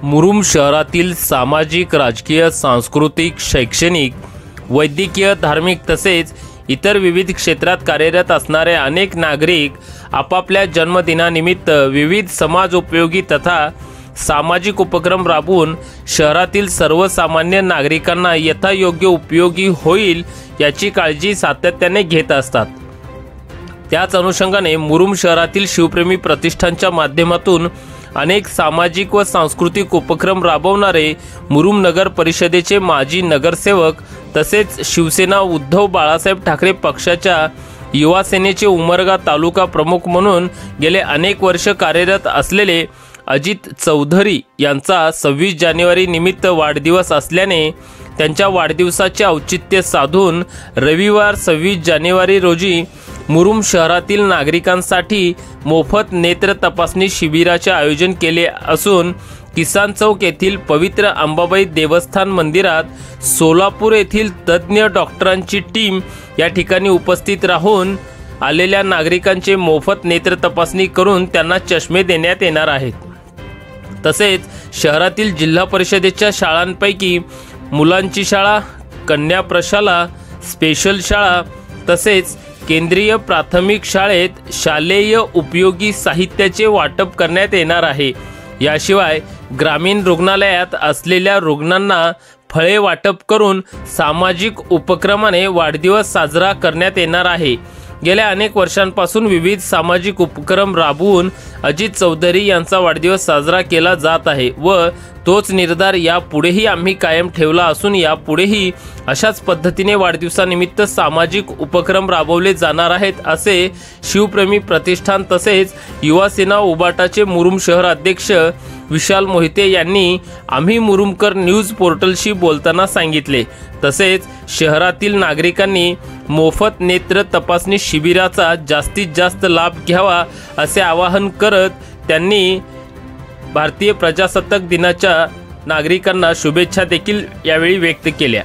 मुरुम शहरातील सामाजिक, राजकीय, सांस्कृतिक, शैक्षणिक, वैद्यकीय, धार्मिक तसेच इतर विविध क्षेत्रात कार्यरत असणारे अनेक नागरिक आपापल्या जन्मदिनानिमित्त विविध समाज उपयोगी तथा सामाजिक उपक्रम राबवून शहरातील सर्वसामान्य नागरिकांना यथायोग्य उपयोगी होईल याची काळजी सातत्याने घेत असतात। त्याच अनुषंगाने मुरुम शहरातील शिवप्रेमी प्रतिष्ठानच्या माध्यमातून अनेक सामाजिक व सांस्कृतिक उपक्रम राबवणारे मुरुम नगर परिषदेचे माजी नगरसेवक तसेच शिवसेना उद्धव बाळासाहेब ठाकरे पक्षाच्या युवा सेनेचे उमरगा तालुका प्रमुख म्हणून गेले अनेक वर्ष कार्यरत असलेले अजित चौधरी यांचा 26 जानेवारी निमित्त वाढदिवस असल्याने त्यांच्या वाढदिवसाचे औचित्य साधून रविवार 26 जानेवारी रोजी मुरुम शहरातील नागरिकांसाठी मोफत नेत्र तपासणी शिबिराचे आयोजन केले असून किसान चौक येथील पवित्र अंबाबाई देवस्थान मंदिरात सोलापूर येथील तज्ञ डॉक्टरांची टीम या ठिकाणी उपस्थित राहून आलेल्या नागरिकांचे मोफत नेत्र तपासणी करून त्यांना चष्मे देण्यात येणार आहेत। तसेच शहरातील जिल्हा परिषदेच्या शाळांपैकी मुलांची शाळा, कन्या प्रशाला, स्पेशल शाळा तसेच केंद्रीय प्राथमिक शाळेत शालेय उपयोगी साहित्याचे वाटप करण्यात येणार आहे। याशिवाय ग्रामीण रुग्णालयात असलेल्या रुग्णांना फळे वाटप करून सामाजिक उपक्रमाने वाढदिवस साजरा करण्यात येणार आहे। गेल्या अनेक वर्षांपासून विविध सामाजिक उपक्रम राबवून अजित चौधरी यांचा वाढदिवस साजरा केला जात आहे व तोच निर्धार यापुढेही आम्ही कायम ठेवला असून यापुढेही अशाच पद्धतीने वाढदिवसानिमित्त सामाजिक उपक्रम राबवले जाणार आहेत असे शिवप्रेमी प्रतिष्ठान तसेच युवा सेना उबाटाचे मुरुम शहर अध्यक्ष विशाल मोहिते यांनी आम्ही मुरुमकर न्यूज पोर्टलशी बोलताना सांगितले। तसेच शहरातील नागरिकांनी मोफत नेत्र तपासणी शिबिराचा जास्तीत जास्त लाभ घ्यावा असे आवाहन करत त्यांनी भारतीय प्रजासत्ताक दिनाच्या नागरिकांना शुभेच्छा देखील यावेळी व्यक्त केल्या।